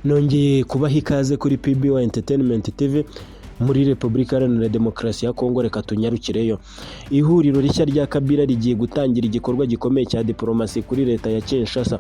Nongeye kubaha ikaze kuri PBO Entertainment TV muri Repubulika Iharanira Demokarasi ya Kongo. Reka tunyarukireyo. Ihuriro rishya rya Kabila rigiye gutangira igikorwa gikomeye cya diplomasi kuri leta ya Kinshasa.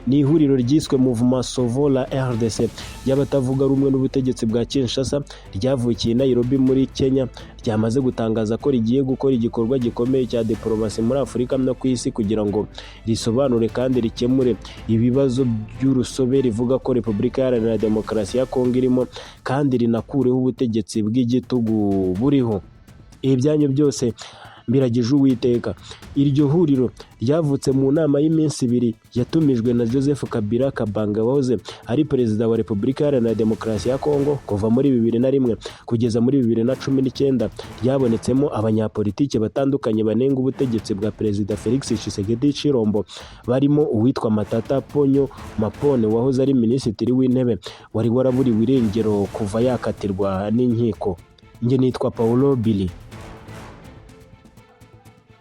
Ni ihuriro ryiswe Mouvement Sauvons la RDC y'abatavuga rumwe n'ubutegetsi bwa Kinshasa, ryavukiye i Nairobi muri Kenya, ryamaze gutangaza ko rigiye gukora igikorwa gikomeye cya diplomasi muri Afurika no ku isi kugira ngo risobanure kandi rikemure ibibazo by'urusobe rivuga ko Repubulika Iharanira Demokarasi ya Kongo irimo, kandi rinakureho ubutegetsi bw'igitugu buriho. Ibyanyu byose mbiragije Uwiteka. Iryo huriro ryavutse mu nama y'iminsi ibiri yatumijwe na Joseph Kabila Kabanga wahoze ari perezida wa Repubulika Iharanira Demokarasi ya Kongo kuva muri 2001 kugeza muri 2019. Ryabonetsemo abanyapolitike batandukanye banenga ubutegetsi bwa perezida Felix Tshisekedi Tshilombo, barimo uwitwa Matata Ponyo Mapone wahoze ari minisitiri w'intebe wari waraburiwe irengero kuva yakatirwa n'inkiko. Nge nitwa Paulo Billy.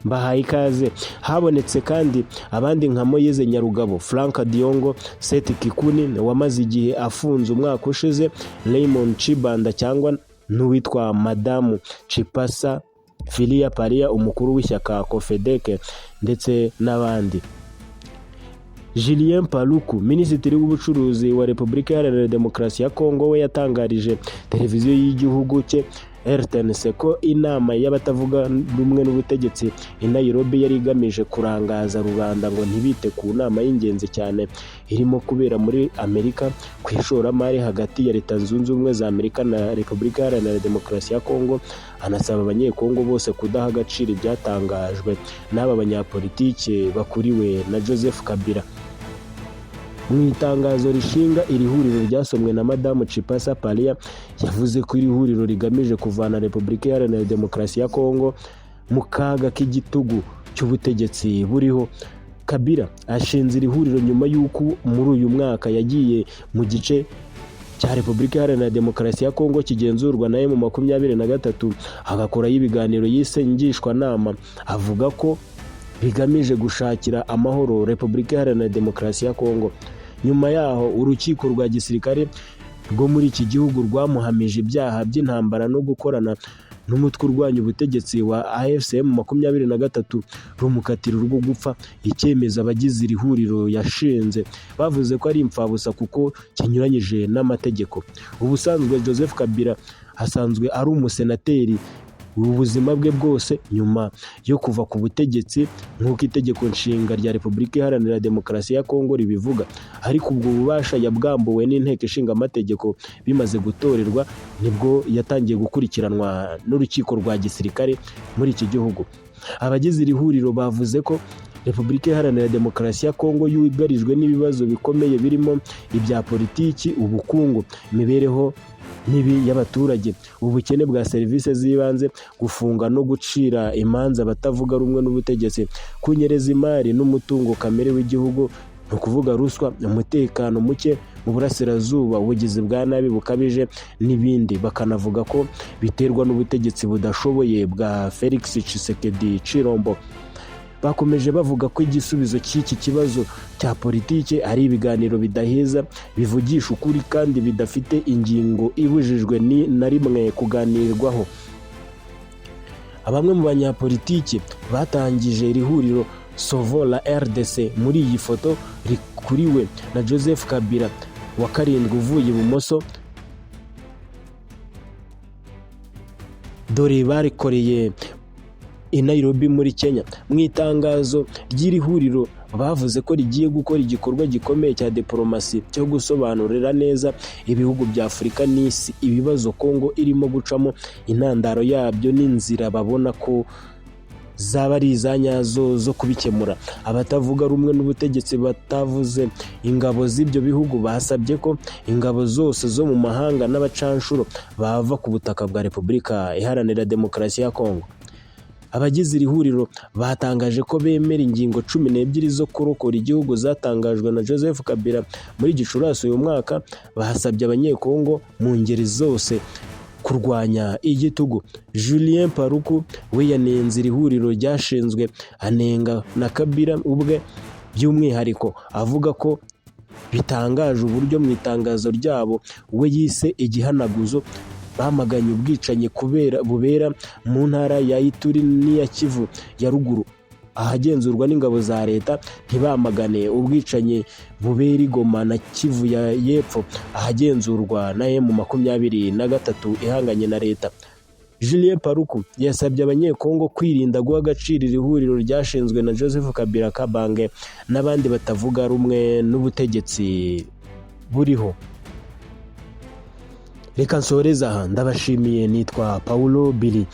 Mbahaye ikaze. Habonetse kandi abandi nka Moise Nyarugabo, Frank Diongo, Seth Kikuni wamaze igihe afunze umwaka ushize, Raymond Chibanda cyangwa n'uwitwa Madamu Chipasa Filia Paria umukuru w'ishyaka Kofedeke ndetse n'abandi. Julien Paluku, minisitiri w'ubucuruzi wa Repubulika Iharanira Demokarasi ya Kongo, we yatangarije televiziyo y'igihugu cye RTNC ko inama y'abatavuga rumwe n'ubutegetsi i Nairobi yari igamije kurangaza rubanda ngo ntibite ku nama y'ingenzi cyane irimo kubera muri Amerika ku ishoramari hagati ya Leta Zunze Ubumwe za Amerika na Repubulika Iharanira Demokarasi ya Kongo. Anasaba abanyekongo bose kudaha agaciro ibyatangajwe n'aba banyapolitike bakuriwe na Joseph Kabila. Mu itangazo rishinga iri huriro ryasomwe na Madamu Chipasa Paria, yavuze ko iri huriro rigamije kuvana Repubulika Iharanira Demokarasi ya Kongo mu kaga k'igitugu cy'ubutegetsi buriho. Kabila ashinze iri huriro nyuma y'uko muri uyu mwaka yagiye mu gice cya Repubulika Iharanira Demokarasi ya Kongo kigenzurwa na M23, agakorayo ibiganiro yise ngishwanama, avuga ko bigamije gushakira amahoro Repubulika Iharanira Demokarasi ya Kongo. Nyuma yaho urukiko rwa gisirikare rwo muri iki gihugu rwamuhamije ibyaha by'intambara no gukorana n'umutwe urwanya ubutegetsi wa AFCM 23, rumukatira rwo gupfa. Icyemezo abagize iri huriro yashinze bavuze ko ari impfabusa kuko kinyuranyije n'amategeko. Ubusanzwe Joseph Kabila asanzwe ari umusenateri ubuzima bwe bwose nyuma yo kuva ku butegetsi nk'uko itegeko nshinga rya Repubulika Iharanira Demokarasi ya Kongo ribivuga, ariko ubwo bubasha yabwambuwe n'inteko ishinga amategeko bimaze gutorerwa nibwo yatangiye gukurikiranwa n'urukiko rwa gisirikare muri iki gihugu. Abagize iri huriro bavuze ko Repubulika Iharanira Demokarasi ya Kongo yugarijwe n'ibibazo bikomeye birimo ibya politiki, ubukungu, imibereho mibi y'abaturage, ubukene bwa serivisi z'ibanze, gufunga no gucira imanza abatavuga rumwe n'ubutegetsi, kunyereza imari n'umutungo kamere w'igihugu, no kuvuga ruswa, umutekano muke mu burasirazuba, ubugizi bwa nabi bukabije n'ibindi. Bakanavuga ko biterwa n'ubutegetsi budashoboye bwa Felix Tshisekedi Tshilombo. Bakomeje bavuga ko igisubizo cy'iki kibazo cya politike ari ibiganiro bidaheza, bivugisha ukuri kandi bidafite ingingo ibujijwe na rimwe kuganirwaho. Bamwe mu banyapolitike batangije iri huriro Sauvons la RDC muri iyi foto rikuriwe na Joseph Kabila wa karindwi uvuye ibumoso, dore barikoreye i Nairobi muri Kenya. Mu itangazo ry'iri huriro bavuze ko rigiye gukora igikorwa gikomeye cya diplomasi cyo gusobanurira neza ibihugu bya Afurika n'isi ibibazo Kongo irimo gucamo, intandaro yabyo n'inzira babona ko zaba ari izanyazo zo kubikemura. Abatavuga rumwe n'ubutegetsi batavuze ingabo z'ibyo bihugu basabye ko ingabo zose zo mu mahanga n'abacanshuro bava ku butaka bwa Repubulika Iharanira Demokarasi ya Kongo. Abagize iri huriro batangaje ko bemera ingingo 12 zo kurokora igihugu zatangajwe na Joseph Kabila muri Gicurasi uyu mwaka. Bahasabye abanyekongo mu ngeri zose kurwanya igitugu. Julien Paluku we yanenze iri huriro ryashinzwe, anenga na Kabila ubwe by'umwihariko, avuga ko bitangaje uburyo mu itangazo ryabo we yise igihanaguzo bamaganye ubwicanyi bubera mu ntara ya Ituri n'iya Kivu ya ruguru ahagenzurwa n'ingabo za leta, ntibamagane ubwicanyi bubera i Goma na Kivu ya y'epfo ahagenzurwa na M23 ihanganye na leta. Julien Paluku yasabye abanyekongo kwirinda guha agaciro iri huriro ryashinzwe na Joseph Kabila Kabange n'abandi batavuga rumwe n'ubutegetsi buriho. Reka nsoreza aha, ndabashimiye. Nitwa Paulo Billy,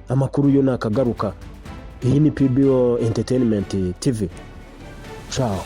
amakuru yo nakagaruka. Iyi ni PBO Entertainment TV. Ciao.